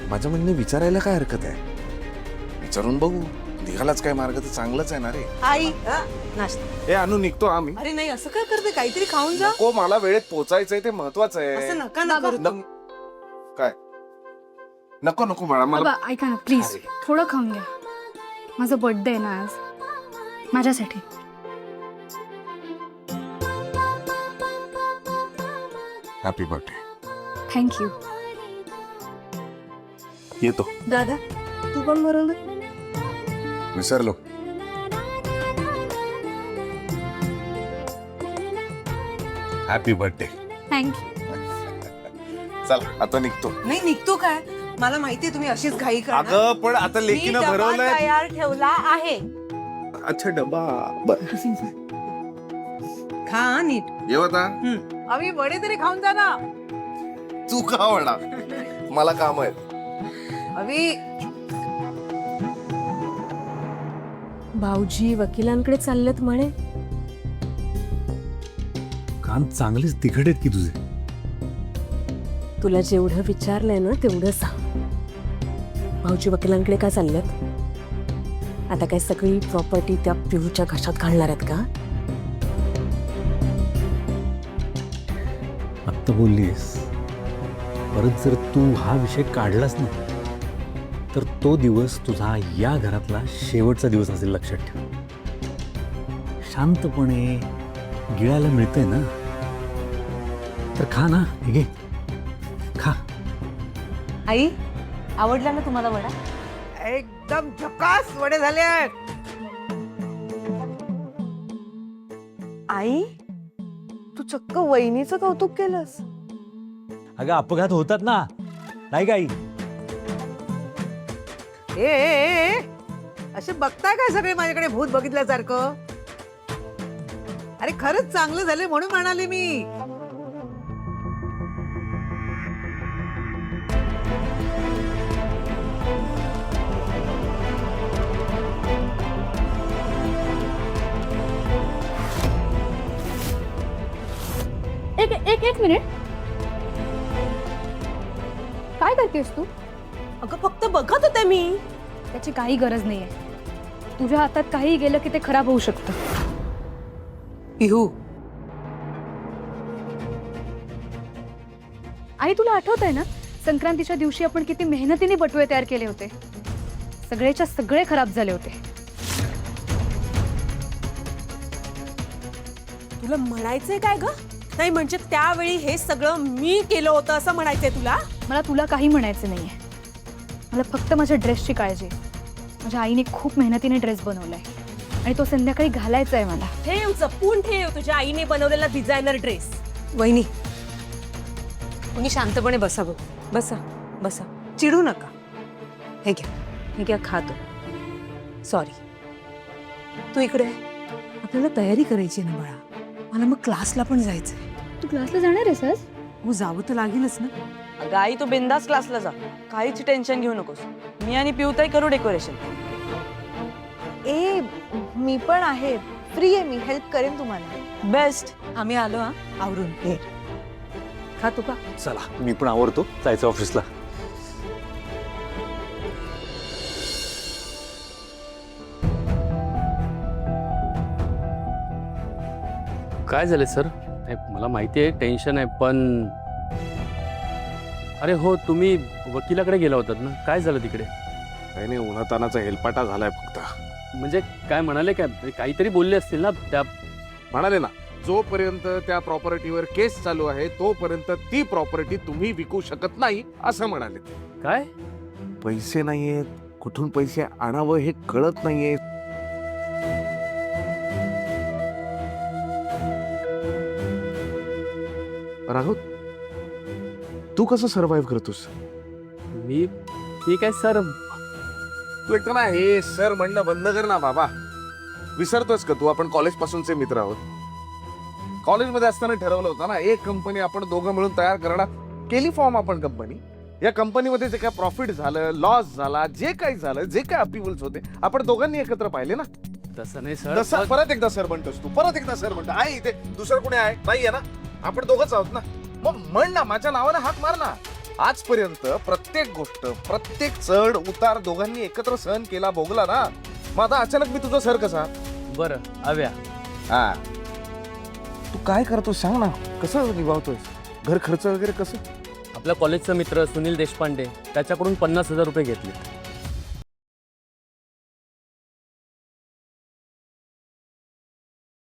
माझ्या म्हणणे विचारायला काय हरकत आहे? विचारून बघू, निघालाच काय मार्ग तर चांगलंच आहे ना रे. आई नाश्ता. ए आणू निघतो आम्ही. अरे नाही असं काय करते, काहीतरी खाऊन जा. नको, मला वेळेत पोहोचायचंय, ते महत्वाचं आहे. असं नका ना करू तुम्ही. काय नको नको बाळा, मला बाबा ऐका ना प्लीज, अरे. थोडं खाऊन घ्या. माझा बर्थडे आहे ना आज, माझ्यासाठी. Happy birthday. थँक्यू. येतो. दादा तू पण बरोबर. विसरलो. Happy birthday. थँक्यू. चला आता निघतो. नाही निघतो काय, मला माहितीये तुम्ही अशीच घाई करणार. अगं पण आता मी लेकीनं डबा भरवलंय. तयार ठेवला आहे. अच्छा डबा. खा नीट. येऊ आता. अवी वडे तरी खाऊन जा ना. तू का म्हणा, मला काम आहे. अवी भाऊजी वकिलांकडे चाललेत म्हणे. कान चांगलेच तिखट आहेत की तुझे. तुला जेवढं विचारलंय ना तेवढं सांग. भाऊजी वकिलांकडे का चाललेत? आता काय सगळी प्रॉपर्टी त्या पिहूच्या घशात घालणार आहेत का? आत्ता बोललीस, परत जर तू हा विषय काढलास ना तर तो दिवस तुझा या घरातला शेवटचा दिवस असेल, लक्षात ठेव. शांतपणे गिळायला मिळतंय ना, तर खा ना. हे घे, खा. आई आवडला ना तुम्हाला वडा? एकदम झकास वडे झाले आहेत. आई तू चक्क वहिनीचं कौतुक केलंस. अगं अपघात होतात ना, नाही काही. ए असे बघताय काय सगळे माझ्याकडे भूत बघितल्यासारखं? अरे खरंच चांगलं झाले म्हणून म्हणाले मी. एक एक एक मिनिट. काय करतेस तू? अगं फक्त बघत होते मी. त्याची काही गरज नाहीये. तुझ्या हातात काही गेलं की ते खराब होऊ शकतं. पिहू आई तुला आठवत आहे ना, संक्रांतीच्या दिवशी आपण किती मेहनतीने बटुळे तयार केले होते. सगळेच्या सगळे खराब झाले होते. तुला म्हणायचंय काय ग? नाही म्हणजे त्यावेळी हे सगळं मी केलं होतं असं म्हणायचंय तुला? मला तुला काही म्हणायचं नाहीये. मला फक्त माझ्या ड्रेसची काळजी. माझ्या आईने खूप मेहनतीने ड्रेस बनवलाय आणि तो संध्याकाळी घालायचा आहे मला. ठेव, जपून ठेव तुझ्या आईने बनवलेला डिझायनर ड्रेस. वहिनी तुम्ही शांतपणे बसा. बघ बसा बसा, चिडू नका. हे घ्या खातो. सॉरी. तू इकडे आपल्याला तयारी करायची ना बाळा. मला मग क्लासला पण जायचंय. तू क्लासला जाणार आहेस आज? हो जावं तर लागेलच ना. अगं आई तू बिंदास क्लासला जा, काहीच टेन्शन घेऊ नकोस. मी आणि पिऊताई करू डेकोरेशन. ए मी पण आहे, फ्री आहे मी, हेल्प करेन तुम्हाला. बेस्ट. आम्ही आलो हा आवरून. हे खातो का? चला मी पण आवरतो, जायचं ऑफिसला. काय झालं सर? नाही, मला माहिती आहे टेन्शन आहे, पण अरे हो, तुम्ही वकिलाकडे गेला होतात ना, काय झालं तिकडे? काही नाही, उन्हातानाचा हेलपाटा झालाय फक्त. म्हणजे काय म्हणाले? काय काहीतरी बोलले असतील ना त्या? म्हणाले ना, जोपर्यंत त्या प्रॉपर्टीवर केस चालू आहे तोपर्यंत ती प्रॉपर्टी तुम्ही विकू शकत नाही असं म्हणाले. काय? पैसे नाहीयेत, कुठून पैसे आणावं हे कळत नाहीये. राघव, तू कसं सर्व्हाइव्ह करतोस? मी काय सर? तू एकदा ना हे सर म्हणणं बंद कर ना बाबा. विसरतोस का तू, आपण कॉलेज पासूनचे मित्र आहोत. कॉलेजमध्ये असताना ठरवलं होतं ना, एक कंपनी आपण दोघं मिळून तयार करणार. केली फॉर्म आपण कंपनी. या कंपनीमध्ये जे काय प्रॉफिट झालं, लॉस झाला, जे काही झालं, जे काय अपिवल्स होते, आपण दोघांनी एकत्र पाहिले ना. तसं नाही सर. परत एकदा सर म्हणतोस तू, परत एकदा सर म्हणतो. आहे इथे दुसरं कोणी आहे? नाहीये ना, आपण दोघंच आहोत ना. मग म्हण ना, माझ्या नावाने हाक मार ना. आजपर्यंत प्रत्येक गोष्ट, प्रत्येक चढ उतार दोघांनी एकत्र सहन केला, भोगला ना. मग आता अचानक मी तुझा सर कसा? बरं आव्या, हा, तू काय करतो सांग ना, कसं निभावतोय घर खर्च वगैरे कसं? आपल्या कॉलेजचा मित्र सुनील देशपांडे त्याच्याकडून 50,000 रुपये घेतले.